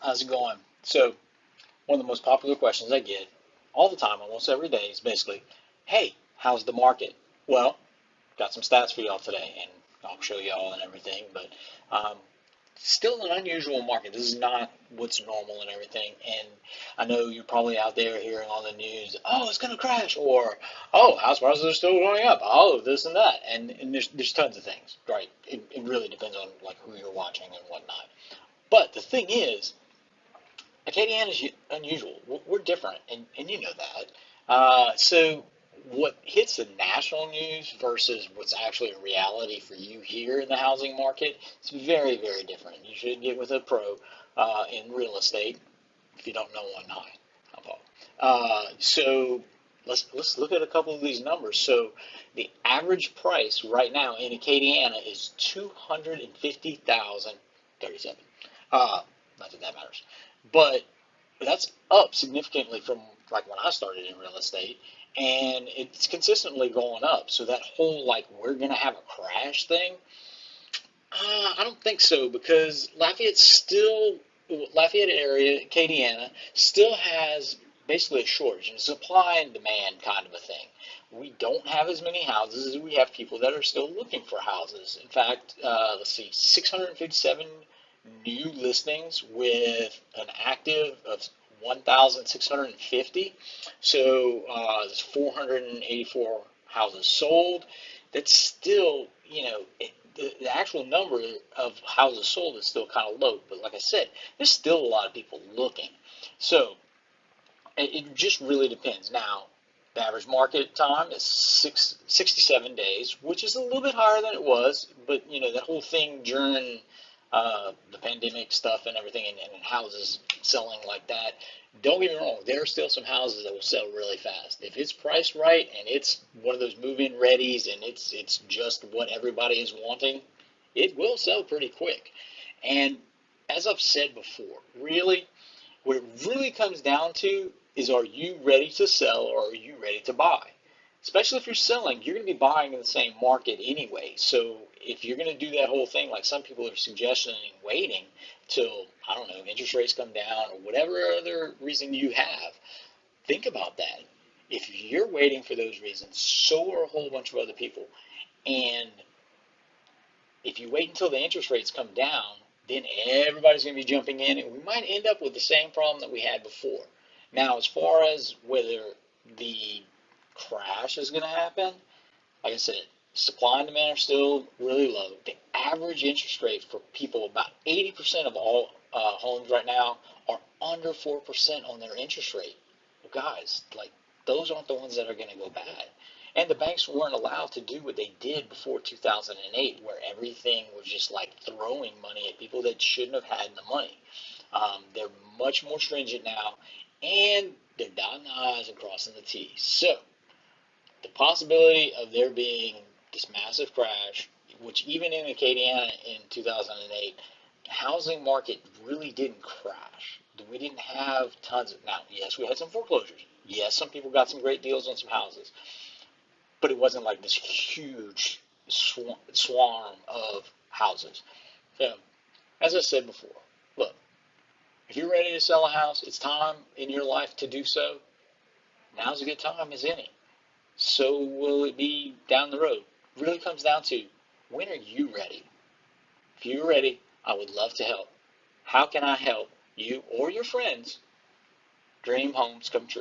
How's it going? So, one of the most popular questions I get all the time, almost every day, is basically, hey, how's the market? Well, got some stats for y'all today, and I'll show y'all and everything, but um, still an unusual market. This is not what's normal and everything. And I know you're probably out there hearing on the news, oh, it's going to crash, or oh, house prices are still going up, oh, this and that. And there's tons of things, right? It really depends on like who you're watching and whatnot. But the thing is, Acadiana is unusual. We're different, and you know that. So what hits the national news versus what's actually a reality for you here in the housing market, it's very, very different. You should get with a pro in real estate if you don't know one. Hi, I'm Paul. So let's look at a couple of these numbers. So the average price right now in Acadiana is 250,037. Not that that matters. But that's up significantly from like when I started in real estate, and it's consistently going up. So that whole like we're gonna have a crash thing, I don't think so because Lafayette area, Acadiana, still has basically a shortage and supply and demand kind of a thing. We don't have as many houses as we have people that are still looking for houses. In fact, let's see, 657 new listings with an active of 1,650. So there's 484 houses sold. That's still, the actual number of houses sold is still kind of low. But like I said, there's still a lot of people looking. So it just really depends. Now, the average market time is 67 days, which is a little bit higher than it was. But, that whole thing during the pandemic stuff and everything and houses selling like that, don't get me wrong, there are still some houses that will sell really fast. If it's priced right and it's one of those move-in readies and it's just what everybody is wanting, it will sell pretty quick. And as I've said before, really, what it really comes down to is are you ready to sell or are you ready to buy? Especially if you're selling, you're going to be buying in the same market anyway. So if you're going to do that whole thing, like some people are suggesting waiting till, I don't know, interest rates come down or whatever other reason you have, think about that. If you're waiting for those reasons, so are a whole bunch of other people. And if you wait until the interest rates come down, then everybody's going to be jumping in, and we might end up with the same problem that we had before. Now, as far as whether the crash is going to happen, like I said, supply and demand are still really low. The average interest rate for people, about 80% of all homes right now, are under 4% on their interest rate. Well, guys, like those aren't the ones that are going to go bad. And the banks weren't allowed to do what they did before 2008, where everything was just like throwing money at people that shouldn't have had the money. They're much more stringent now, and they're dotting the I's and crossing the T's. So, the possibility of there being this massive crash, which even in Acadiana in 2008, the housing market really didn't crash. We didn't have tons of, now, yes, we had some foreclosures. Yes, some people got some great deals on some houses, but it wasn't like this huge swarm of houses. So, as I said before, look, if you're ready to sell a house, it's time in your life to do so. Now's a good time as any. So will it be down the road? It really comes down to when are you ready? If you're ready, I would love to help. How can I help you or your friends dream homes come true?